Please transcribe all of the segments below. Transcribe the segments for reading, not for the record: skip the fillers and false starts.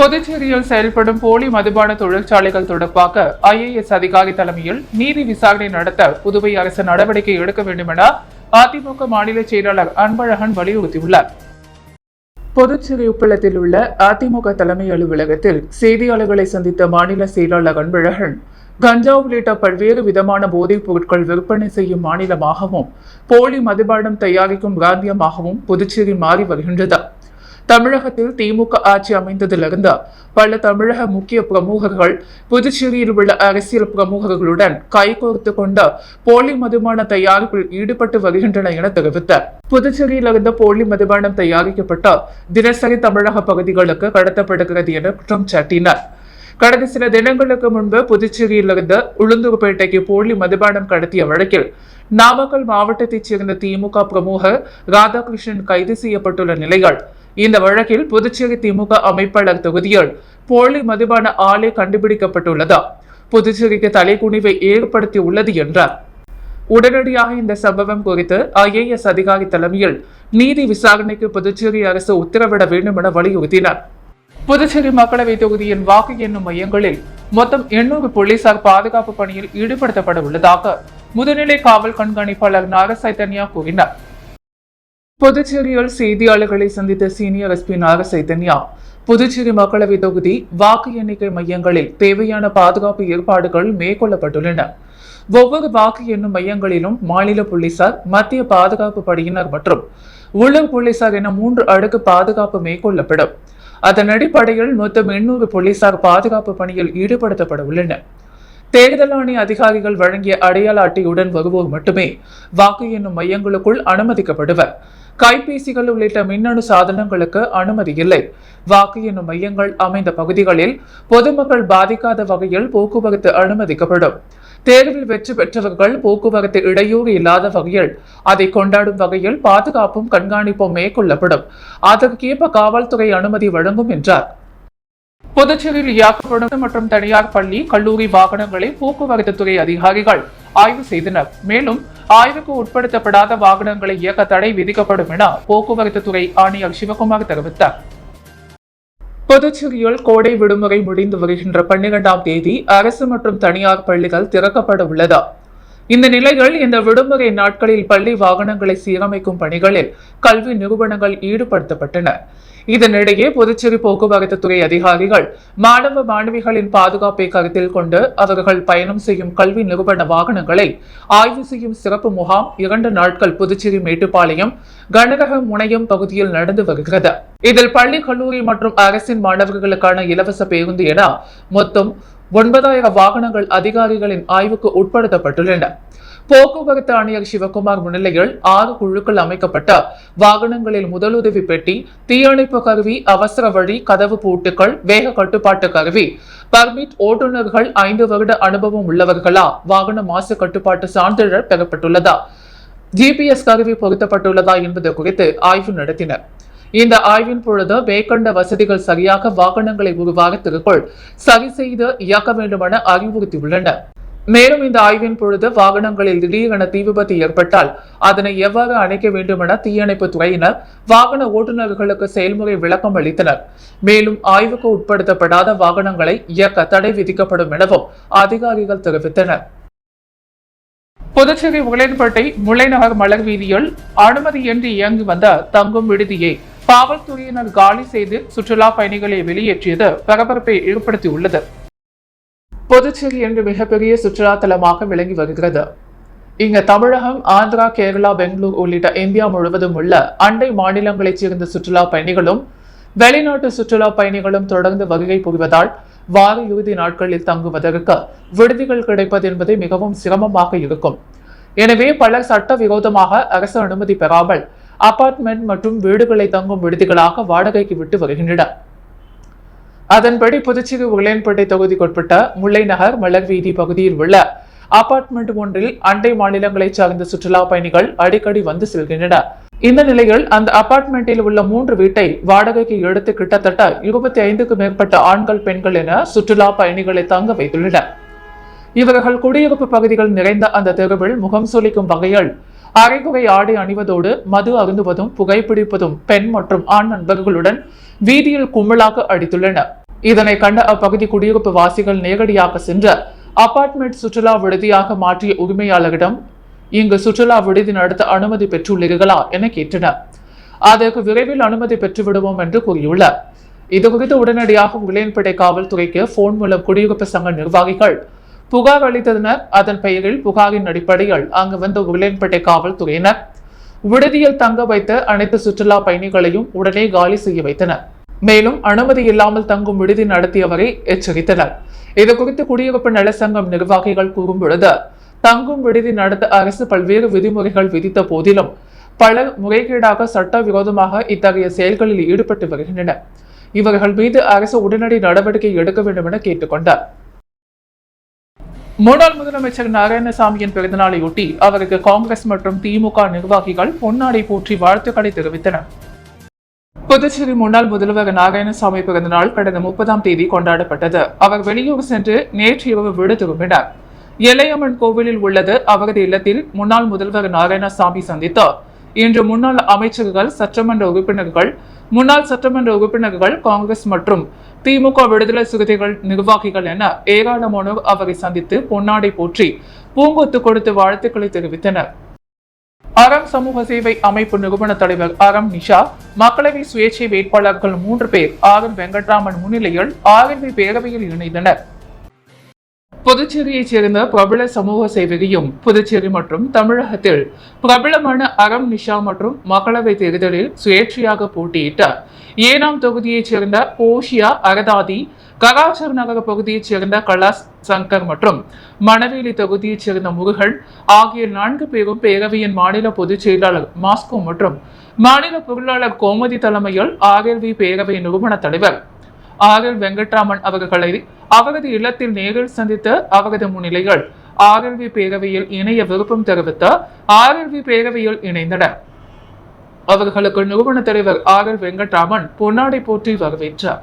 புதுச்சேரியில் செயல்படும் போலி மதுபான தொழிற்சாலைகள் தொடர்பாக IAS அதிகாரி தலைமையில் நீதி விசாரணை நடத்த புதுவை அரசு நடவடிக்கை எடுக்க வேண்டும் என அதிமுக மாநில செயலாளர் அன்பழகன் வலியுறுத்தியுள்ளார். புதுச்சேரி உப்பளத்தில் உள்ள அதிமுக தலைமை அலுவலகத்தில் செய்தியாளர்களை சந்தித்த மாநில செயலாளர் அன்பழகன், கஞ்சா உள்ளிட்ட பல்வேறு விதமான போதைப் பொருட்கள் விற்பனை செய்யும் மாநிலமாகவும் போலி மதுபானம் தயாரிக்கும் பிராந்தியமாகவும் புதுச்சேரி மாறி வருகின்றது. தமிழகத்தில் திமுக ஆட்சி அமைந்ததிலிருந்து பல தமிழக முக்கிய பிரமுகர்கள் புதுச்சேரியில் உள்ள அரசியல் பிரமுகர்களுடன் கைகோர்த்து கொண்டு போலி மதுபான தயாரிப்பில் ஈடுபட்டு வருகின்றனர் என தெரிவித்தார். புதுச்சேரியிலிருந்து போலி மதுபானம் தயாரிக்கப்பட்ட தினசரி தமிழக பகுதிகளுக்கு கடத்தப்படுகிறது என குற்றம் சாட்டினார். கடந்த சில தினங்களுக்கு முன்பு புதுச்சேரியிலிருந்து உளுந்தூர்பேட்டைக்கு போலி மதுபானம் கடத்திய வழக்கில் நாமக்கல் மாவட்டத்தைச் சேர்ந்த திமுக பிரமுகர் ராதாகிருஷ்ணன் கைது செய்யப்பட்டுள்ள நிலையில் இந்த வழக்கில் புதுச்சேரி திமுக அமைப்பாளர் தொகுதியில் போலி மதுபான ஆலை கண்டுபிடிக்கப்பட்டுள்ளதா புதுச்சேரிக்கு தலைக்குனிவை ஏற்படுத்தியுள்ளது என்றார். உடனடியாக இந்த சம்பவம் குறித்து IAS அதிகாரி தலைமையில் நீதி விசாரணைக்கு புதுச்சேரி அரசு உத்தரவிட வேண்டும் என வலியுறுத்தினார். புதுச்சேரி மக்களவை தொகுதியின் வாக்கு எண்ணும் மையங்களில் மொத்தம் 800 போலீசார் பாதுகாப்பு பணியில் ஈடுபடுத்தப்பட உள்ளதாக முதுநிலை காவல் கண்காணிப்பாளர் நாகசைதன்யா கூறினார். புதுச்சேரியில் செய்தியாளர்களை சந்தித்த சீனியர் SP நாகசைதன்யா, புதுச்சேரி மக்களவை தொகுதி வாக்கு எண்ணிக்கை மையங்களில் தேவையான பாதுகாப்பு ஏற்பாடுகள் மேற்கொள்ளப்பட்டுள்ளன. ஒவ்வொரு வாக்கு எண்ணும் மையங்களிலும் மாநில போலீசார், மத்திய பாதுகாப்பு படையினர் மற்றும் உள்ளூர் போலீசார் என 3 அடுக்கு பாதுகாப்பு மேற்கொள்ளப்படும். அதன் அடிப்படையில் மொத்தம் 800 போலீசார் பாதுகாப்பு பணியில் ஈடுபடுத்தப்பட உள்ளனர். தேர்தல் ஆணைய அதிகாரிகள் வழங்கிய அடையாள அட்டையுடன் வருவோர் மட்டுமே வாக்கு எண்ணும் மையங்களுக்குள் அனுமதிக்கப்படுவர். கைபேசிகள் உள்ளிட்ட மின்னணு சாதனங்களுக்கு அனுமதி இல்லை. வாக்கு எண்ணும் மையங்கள் அமைந்த பகுதிகளில் பொதுமக்கள் பாதிக்காத வகையில் போக்குவரத்து அனுமதிக்கப்படும். தேர்வில் வெற்றி பெற்றவர்கள் போக்குவரத்து இடையூறு இல்லாத வகையில் அதை கொண்டாடும் வகையில் பாதுகாப்பும் கண்காணிப்பும் மேற்கொள்ளப்படும். அதற்கேற்ப காவல்துறை அனுமதி வழங்கும் என்றார். புதுச்சேரியில் இயக்கப்படும் மற்றும் தனியார் பள்ளி, கல்லூரி வாகனங்களை போக்குவரத்து துறை அதிகாரிகள் ஆய்வு செய்தனர். மேலும் ஆய்வுக்கு உட்படுத்தப்படாத வாகனங்களை இயக்க தடை விதிக்கப்படும் என போக்குவரத்து துறை ஆணையர் சிவகுமார் தெரிவித்தார். புதுச்சேரியில் கோடை விடுமுறை முடிந்து வருகின்ற 12ஆம் தேதி அரசு மற்றும் தனியார் பள்ளிகள் திறக்கப்பட உள்ளது. இந்த நிலையில் இந்த விடுமுறை நாட்களில் பள்ளி வாகனங்களை சீரமைக்கும் பணிகளில் கல்வி நிறுவனங்கள் ஈடுபடுத்தப்பட்டன. இதனிடையே புதுச்சேரி போக்குவரத்து துறை அதிகாரிகள் மாணவ மாணவிகளின் பாதுகாப்பை கருத்தில் கொண்டு அவர்கள் பயணம் செய்யும் கல்வி நிறுவன வாகனங்களை ஆய்வு செய்யும் சிறப்பு முகாம் 2 நாட்கள் புதுச்சேரி மேட்டுப்பாளையம் கனரக முனையம் பகுதியில் நடந்து வருகிறது. இதில் பள்ளி, கல்லூரி மற்றும் அரசின் மாணவர்களுக்கான இலவச பேருந்து என மொத்தம் 9000 வாகனங்கள் அதிகாரிகளின் ஆய்வுக்கு உட்படுத்தப்பட்டுள்ளன. போக்குவரத்து ஆணையர் சிவகுமார் முன்னிலையில் 6 குழுக்கள் அமைக்கப்பட்ட வாகனங்களில் முதலுதவி பெட்டி, தீயணைப்பு கருவி, அவசர வழி, கதவு பூட்டுகள், வேக கட்டுப்பாட்டு கருவி, பர்மிட், ஓட்டுநர்கள் 5 வருட அனுபவம் உள்ளவர்களா, வாகன மாசு கட்டுப்பாட்டு சான்றிதழ் பெறப்பட்டுள்ளதா, GPS கருவி பொருத்தப்பட்டுள்ளதா என்பது குறித்து ஆய்வு நடத்தினர். இந்த ஆய்வின் பொழுது மேற்கண்ட வசதிகள் சரியாக வாகனங்களை ஒரு வாரத்திற்குள் சரி செய்து இயக்க வேண்டும் என அறிவுறுத்தியுள்ளனர். மேலும் இந்த ஆய்வின் பொழுது வாகனங்களில் திடீரென தீ விபத்து ஏற்பட்டால் அதனை எவ்வாறு அணைக்க வேண்டும் என தீயணைப்பு துறையினர் வாகன ஓட்டுநர்களுக்கு செயல்முறை விளக்கம் அளித்தனர். மேலும் ஆய்வுக்கு உட்படுத்தப்படாத வாகனங்களை இயக்க தடை விதிக்கப்படும் எனவும் அதிகாரிகள் தெரிவித்தனர். புதுச்சேரி உளையன்பேட்டை முல்லைநகர் மலர் வீதியில் அனுமதியின்றி இயங்கி வந்த தங்கும் விடுதியை காவல்துறையினர் காலி செய்து சுற்றுலா பயணிகளை வெளியேற்றியது பரபரப்பை ஏற்படுத்தியுள்ளது. புதுச்சேரி என்று மிகப்பெரிய சுற்றுலா தலமாக விளங்கி வருகிறது. இங்கு தமிழகம், ஆந்திரா, கேரளா, பெங்களூர் உள்ளிட்ட இந்தியா முழுவதும் உள்ள அண்டை மாநிலங்களைச் சேர்ந்த சுற்றுலா பயணிகளும் வெளிநாட்டு சுற்றுலா பயணிகளும் தொடர்ந்து வருகை புரிவதால் வார இறுதி நாட்களில் தங்குவதற்கு விடுதிகள் கிடைப்பது என்பது மிகவும் சிரமமாக இருக்கும். எனவே பலர் சட்டவிரோதமாக அரசு அனுமதி பெறாமல் அபார்ட்மெண்ட் மற்றும் வீடுகளை தங்கும் விடுதிகளாக வாடகைக்கு விட்டு வருகின்றனர். அதன்படி புதுச்சேரி உளையன்பேட்டை தொகுதிக்குட்பட்ட முல்லைநகர் மலர் வீதி பகுதியில் உள்ள அபார்ட்மெண்ட் ஒன்றில் அண்டை மாநிலங்களைச் சார்ந்த சுற்றுலா பயணிகள் அடிக்கடி வந்து செல்கின்றனர். இந்த நிலையில் அந்த அபார்ட்மெண்டில் உள்ள 3 வீட்டை வாடகைக்கு எடுத்து கிட்டத்தட்ட 25க்கும் மேற்பட்ட ஆண்கள், பெண்கள் என சுற்றுலா பயணிகளை தங்க வைத்துள்ளனர். இவர்கள் குடியிருப்பு பகுதிகள் நிறைந்த அந்த தெருவில் முகம் சுளிக்கும் வகையில் அரைகுறை ஆடை அணிவதோடு மது அருந்துவதும் புகைப்பிடிப்பதும் பெண் மற்றும் ஆண் நண்பர்களுடன் வீதியில் கும்பலாக அடித்துள்ளனர். இதனை கண்ட அப்பகுதி குடியிருப்பு வாசிகள் நேரடியாக சென்று அபார்ட்மெண்ட் சுற்றுலா விடுதியாக மாற்றிய உரிமையாளரிடம் இங்கு சுற்றுலா விடுதி நடத்த அனுமதி பெற்றுள்ளீர்களா என கேட்டனர். அதற்கு விரைவில் அனுமதி பெற்றுவிடுவோம் என்று கூறியுள்ளார். இதுகுறித்து உடனடியாக உருளையன்பேட்டை காவல்துறைக்கு போன் மூலம் குடியிருப்பு சங்க நிர்வாகிகள் புகார் அளித்தனர். அதன் பெயரில் புகாரின் அடிப்படையில் அங்கு வந்த உருளையன்பேட்டை காவல்துறையினர் விடுதியில் தங்க வைத்த அனைத்து சுற்றுலா பயணிகளையும் உடனே காலி செய்ய வைத்தனர். மேலும் அனுமதி இல்லாமல் தங்கும் விடுதி நடத்தியவரை எச்சரித்தனர். இதுகுறித்து குடியிருப்பு நலசங்கம் நிர்வாகிகள் கூறும் பொழுது, தங்கும் விடுதி நடத்த அரசு பல்வேறு விதிமுறைகள் விதித்த போதிலும் பலர் முறைகேடாக சட்டவிரோதமாக இத்தகைய செயல்களில் ஈடுபட்டு வருகின்றனர். இவர்கள் மீது அரசு உடனடி நடவடிக்கை எடுக்க வேண்டும் என கேட்டுக்கொண்டார். முன்னாள் முதலமைச்சர் நாராயணசாமியின் பிறந்தநாளையொட்டி அவருக்கு காங்கிரஸ் மற்றும் திமுக நிர்வாகிகள் பொன்னாடை போற்றி வாழ்த்துக்களை தெரிவித்தனர். புதுச்சேரி முன்னாள் முதல்வர் நாராயணசாமி பிறந்தநாள் கடந்த 30ஆம் தேதி கொண்டாடப்பட்டது. அவர் வெளியூர் சென்று நேற்று இரவு வீடு திரும்பினார். எல்லையம்மன் கோவிலில் உள்ளது அவரது இல்லத்தில் முன்னாள் முதல்வர் நாராயணசாமி சந்தித்து இன்று முன்னாள் அமைச்சர்கள், சட்டமன்ற உறுப்பினர்கள், முன்னாள் சட்டமன்ற உறுப்பினர்கள், காங்கிரஸ் மற்றும் திமுக விடுதலை சிறுத்தைகள் நிர்வாகிகள் என ஏராளமானோர் அவரை சந்தித்து பொன்னாடை போற்றி பூங்கொத்து கொடுத்து வாழ்த்துக்களை தெரிவித்தனர். அறம் சமூக சேவை அமைப்பு நிறுவன தலைவர் அறம் நிஷா, மக்களவை சுயேட்சை வேட்பாளர்கள் 3 பேர் ஆர் வெங்கட்ராமன் முன்னிலையில் ஆர்எல்வி பேரவையில் இணைந்தனர். புதுச்சேரியைச் சேர்ந்த பிரபல சமூக சேவகியும் புதுச்சேரி மற்றும் தமிழகத்தில் பிரபலமான அறம் நிஷா மற்றும் மக்களவை தேர்தலில் சுயேட்சையாக போட்டியிட்ட ஏனாம் தொகுதியைச் சேர்ந்த போஷியா அரதாதி, கராச்சர் நகர பகுதியைச் சேர்ந்த கலாஸ் சங்கர் மற்றும் மணவேலி தொகுதியைச் சேர்ந்த முருகன் ஆகிய 4 பேரும் பேரவையின் மாநில பொதுச் செயலாளர் மாஸ்கோ மற்றும் மாநில பொருளாளர் கோமதி தலைமையில் ஆர்எல்வி பேரவை நிறுவன தலைவர் ஆர் வெங்கட்ராமன் அவர்களை அவரது இல்லத்தில் நேரில் சந்தித்து அவரது முன்னிலையில் ஆர்எல்வி பேரவையில் இணைய விருப்பம் தெரிவித்து ஆர்எல்வி பேரவையில் இணைந்தனர். அவர்களுக்கு நிறுவன தலைவர் ஆர் வெங்கட்ராமன் பொன்னாடை போற்றி வரவேற்றார்.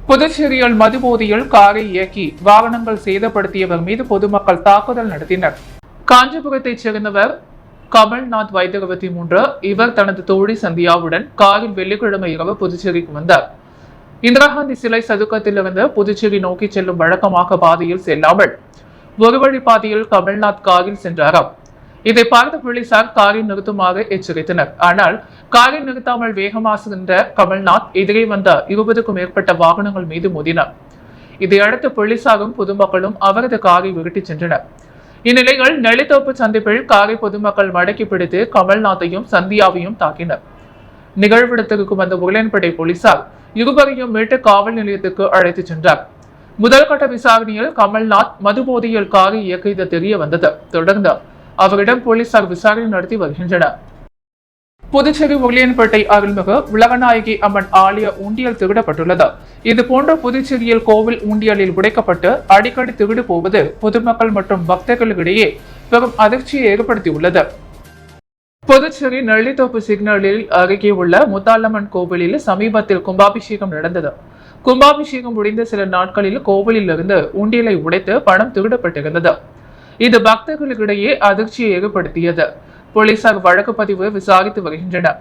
புதுச்சேரியில் மதுபோதையில் காரை இயக்கி வாகனங்கள் சேதப்படுத்தியவர் மீது பொதுமக்கள் தாக்குதல் நடத்தினர். காஞ்சிபுரத்தைச் சேர்ந்தவர் கமல்நாத், வயது 23. இவர் தனது தோழி சந்தியாவுடன் காரில் வெள்ளிக்கிழமை இரவு புதுச்சேரிக்கு வந்தார். இந்திரா காந்தி சிலை சதுக்கத்திலிருந்து புதுச்சேரி நோக்கி செல்லும் வழக்கமாக பாதையில் செல்லாமல் ஒரு வழி பாதையில் கமல்நாத் காரில் சென்றாராம். இதை பார்த்த போலீசார் காரை நிறுத்துமாறு எச்சரித்தனர். ஆனால் காரை நிறுத்தாமல் வேகமாக சென்ற கமல்நாத் எதிரே வந்த 20க்கும் மேற்பட்ட வாகனங்கள் மீது மோதினார். இதையடுத்து போலீசாரும் பொதுமக்களும் அவரது காரை விரட்டி சென்றனர். இந்நிலையில் நெல்லித்தோப்பு சந்திப்பில் காரை பொதுமக்கள் மடக்கி பிடித்து கமல்நாத்தையும் சந்தியாவையும் தாக்கினர். நிகழ்விடத்திற்கு வந்த உருளையன்பேட்டை போலீசார் இருவரையும் மீட்டு காவல் நிலையத்துக்கு அழைத்து சென்றார். முதல் கட்ட விசாரணையில் கமல்நாத் மதுபோதையில் காரை இயக்கியது தெரிய வந்தது. தொடர்ந்து அவரிடம் போலீசார் விசாரணை நடத்தி வருகின்றனர். புதுச்சேரி உருளையன்பேட்டை அருள்மிகு உலகநாயகி அம்மன் ஆலய உண்டியல் திருடப்பட்டுள்ளது. இதுபோன்ற புதுச்சேரியில் கோவில் உண்டியலில் உடைக்கப்பட்டு அடிக்கடி திருடு போவது பொதுமக்கள் மற்றும் பக்தர்களிடையே பெரும் அதிர்ச்சியை ஏற்படுத்தியுள்ளது. புதுச்சேரி நெல்லித்தோப்பு சிக்னலில் அருகே உள்ள முத்தாலம்மன் கோவிலில் சமீபத்தில் கும்பாபிஷேகம் நடந்தது. கும்பாபிஷேகம் முடிந்த சில நாட்களில் கோவிலில் இருந்து உண்டியலை உடைத்து பணம் திருடப்பட்டிருந்தது. இது பக்தர்களிடையே அதிர்ச்சியை ஏற்படுத்தியது. போலீசார் வழக்கு பதிவு விசாரித்து வருகின்றனர்.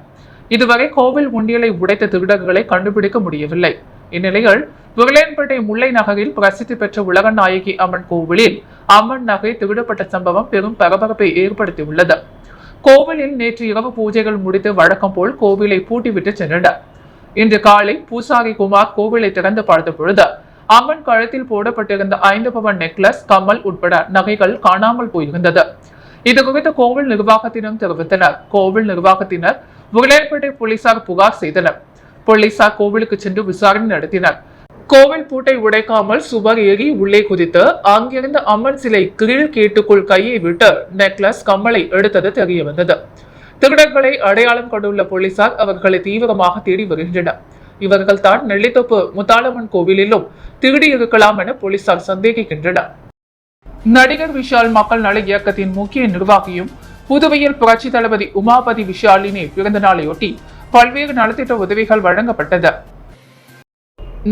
இதுவரை கோவில் உண்டியலை உடைத்த திருடர்களை கண்டுபிடிக்க முடியவில்லை. இந்நிலையில் உருளையன்பேட்டை முல்லை நகரில் பிரசித்தி பெற்ற உலகநாயகி அம்மன் கோவிலில் அம்மன் நகை திருடப்பட்ட சம்பவம் பெரும் பரபரப்பை ஏற்படுத்தியுள்ளது. கோவிலில் நேற்று இரவு பூஜைகள் முடித்து வழக்கம் போல் கோவிலை பூட்டிவிட்டு சென்றனர். இன்று காலை பூசாரி குமார் கோவிலை திறந்து பார்த்த பொழுது அம்மன் கழுத்தில் போடப்பட்டிருந்த 5 பவன் நெக்லஸ், கம்மல் உட்பட நகைகள் காணாமல் போயிருந்தது. இது குறித்து கோவில் நிர்வாகத்திடம் தெரிவித்தனர். கோவில் நிர்வாகத்தினர் உருளையன்பேட்டை போலீசார் புகார் செய்தனர். போலீசார் கோவிலுக்கு சென்று விசாரணை நடத்தினர். கோவில் பூட்டை உடைக்காமல் சுவர் ஏறி உள்ளே குதித்து அங்கிருந்த அம்மன் சிலை கிரில் கேட்டுக்குள் கையை விட்டு நெக்லஸ், கம்மலை எடுத்தது தெரிய வந்தது. திருடர்களை அடையாளம் கொண்டுள்ள போலீசார் அவர்களை தீவிரமாக தேடி வருகின்றனர். இவர்கள் தான் நெல்லித்தோப்பு முத்தாலம்மன் கோவிலிலும் திருடி இருக்கலாம் என போலீசார் சந்தேகிக்கின்றனர். நடிகர் விஷால் மக்கள் நல இயக்கத்தின் முக்கிய நிர்வாகியும் புதுவையில் புரட்சி தளபதி உமாபதி விஷாலினி பிறந்த நாளையொட்டி பல்வேறு நலத்திட்ட உதவிகள் வழங்கப்பட்டது.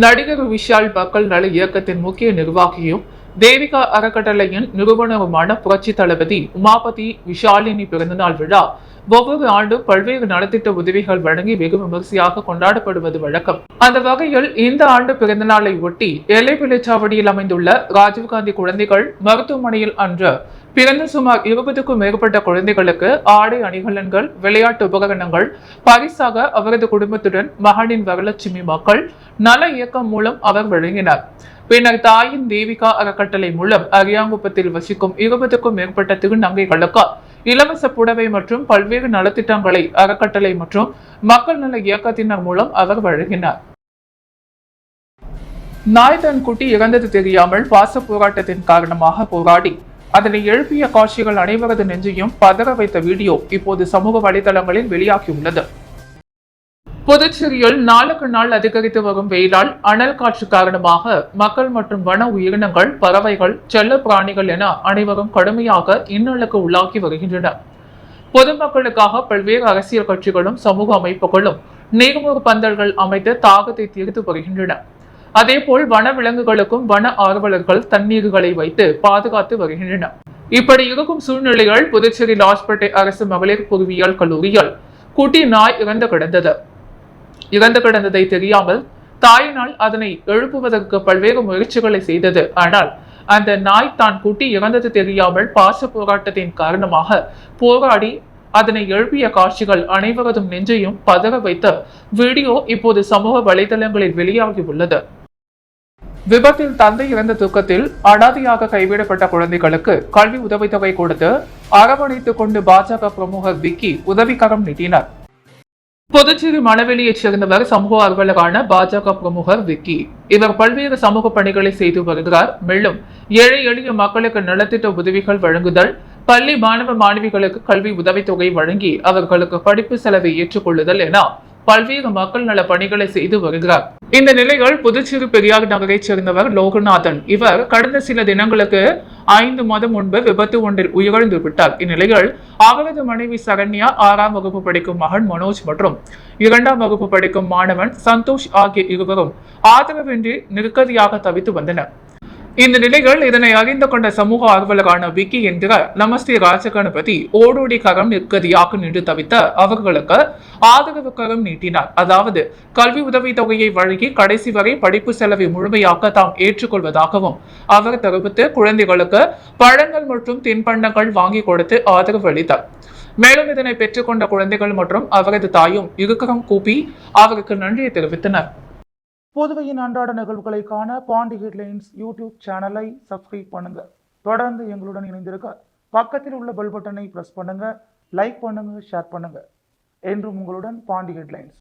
நடிகர் விஷால் மக்கள் நல இயக்கத்தின் முக்கிய நிர்வாகியும் தேவிகா அறக்கட்டளையின் நிறுவனருமான புரட்சி தளபதி உமாபதி விஷாலினி பிறந்தநாள் விழா ஒவ்வொரு ஆண்டும் பல்வேறு நலத்திட்ட உதவிகள் வழங்கி வெகு விமர்சையாக கொண்டாடப்படுவது வழக்கம். அந்த வகையில் இந்த ஆண்டு பிறந்த நாளை ஒட்டி எல்லைப்பிள்ளைச்சாவடியில் அமைந்துள்ள ராஜீவ்காந்தி குழந்தைகள் மருத்துவமனையில் அன்று பிறந்த சுமார் 20க்கும் மேற்பட்ட குழந்தைகளுக்கு ஆடை அணிகலன்கள், விளையாட்டு உபகரணங்கள் பரிசாக அவரது குடும்பத்துடன் மகனின் வரலட்சுமி மக்கள் நல இயக்கம் மூலம் அவர் வழங்கினார். பின்னர் தாயின் தேவிகா அறக்கட்டளை மூலம் அரியாங்குப்பத்தில் வசிக்கும் 20க்கும் மேற்பட்ட திருநங்கைகளுக்கு இலவச புடவை மற்றும் பல்வேறு நலத்திட்டங்களை அறக்கட்டளை மற்றும் மக்கள் நல இயக்கத்தினர் மூலம் அவர் வழங்கினார். நாய் தன் குட்டி இறந்தது தெரியாமல் பாச போராட்டத்தின் காரணமாக போராடி அதனை எழுப்பிய காட்சிகள் அனைவரது நெஞ்சையும் பதற வைத்த வீடியோ இப்போது சமூக வலைதளங்களில் வெளியாகியுள்ளது. புதுச்சேரியில் நாளுக்கு நாள் அதிகரித்து வரும் வெயிலால் அனல் காற்று காரணமாக மக்கள் மற்றும் வன உயிரினங்கள், பறவைகள், செல்ல பிராணிகள் என அனைவரும் கடுமையாக இன்னலுக்கு உள்ளாக்கி வருகின்றனர். பொதுமக்களுக்காக பல்வேறு அரசியல் கட்சிகளும் சமூக அமைப்புகளும் நீர்மூர் பந்தல்கள் அமைத்து தாகத்தை தீர்த்து வருகின்றன. அதேபோல் வன விலங்குகளுக்கும் வன ஆர்வலர்கள் தண்ணீர்களை வைத்து பாதுகாத்து வருகின்றனர். இப்படி இருக்கும் சூழ்நிலையில் புதுச்சேரி லாஸ்பேட்டை அரசு மகளிர் பொறியியல் கல்லூரியில் குட்டி நாய் இறந்து கிடந்ததை தெரியாமல் தாயினால் அதனை எழுப்புவதற்கு பல்வேறு முயற்சிகளை செய்தது. ஆனால் அந்த நாய் தான் குட்டி இறந்தது தெரியாமல் பாச போராட்டத்தின் காரணமாக போராடி அதனை எழுப்பிய காட்சிகள் அனைவரதும் நெஞ்சையும் பதற வைத்த வீடியோ இப்போது சமூக வலைதளங்களில் வெளியாகி உள்ளது. விபத்தில் தந்தை இறந்த துக்கத்தில் அனாதையாக கைவிடப்பட்ட குழந்தைகளுக்கு கல்வி உதவித்தொகை கொடுத்து அரவணைத்துக் கொண்டு பாஜக பிரமுகர் விக்கி உதவிக்கரம் நீட்டினார். புதுச்சேரி மணவெளியைச் சேர்ந்தவர் சமூக ஆர்வலரான பாஜக பிரமுகர் விக்கி. இவர் பல்வேறு சமூக பணிகளை செய்து வருகிறார். மேலும் ஏழை எளிய மக்களுக்கு நலத்திட்ட உதவிகள் வழங்குதல், பள்ளி மாணவ மாணவிகளுக்கு கல்வி உதவித்தொகை வழங்கி அவர்களுக்கு படிப்பு செலவை ஏற்றுக்கொள்ளுதல் என பல்வேறு மக்கள் நல பணிகளை செய்து வருகிறார். இந்த நிலையில் புதுச்சேரி பெரியார் நகரைச் சேர்ந்தவர் லோகநாதன். இவர் கடந்த சில தினங்களுக்கு 5 மாதம் முன்பு விபத்து ஒன்றில் உயிரிழந்து விட்டார். இந்நிலையில் அவரது மனைவி சரண்யா, 6ஆம் வகுப்பு படிக்கும் மகன் மனோஜ் மற்றும் 2ஆம் வகுப்பு படிக்கும் மாணவன் சந்தோஷ் ஆகிய இருவரும் ஆதரவின்றி நிற்கதியாக தவித்து வந்தனர். இந்த நிலையில் இதனை அறிந்து கொண்ட சமூக ஆர்வலரான விக்கி என்கிற நமஸ்தே ராஜகணபதி ஓடோடி கரம் நிற்கதியாக நின்று தவித்த அவர்களுக்கு ஆதரவு கரம் நீட்டினார். அதாவது கல்வி உதவி தொகையை வழங்கி கடைசி வரை படிப்பு செலவை முழுமையாக தாம் ஏற்றுக்கொள்வதாகவும் அவர் தெரிவித்து குழந்தைகளுக்கு பழங்கள் மற்றும் தின்பண்டங்கள் வாங்கி கொடுத்து ஆதரவு அளித்தார். மேலும் இதனை பெற்றுக்கொண்ட குழந்தைகள் மற்றும் அவரது தாயும் இருக்கரம் கூப்பி அவருக்கு நன்றியை தெரிவித்தனர். புதுவையின் அன்றாட நிகழ்வுகளை காண பாண்டி ஹெட்லைன்ஸ் யூடியூப் சேனலை சப்ஸ்கிரைப் பண்ணுங்க. தொடர்ந்து எங்களுடன் இணைந்திருக்க பக்கத்தில் உள்ள பெல் பட்டனை பிரஸ் பண்ணுங்க. லைக் பண்ணுங்க, ஷேர் பண்ணுங்க. என்றும் உங்களுடன் பாண்டி ஹெட்லைன்ஸ்.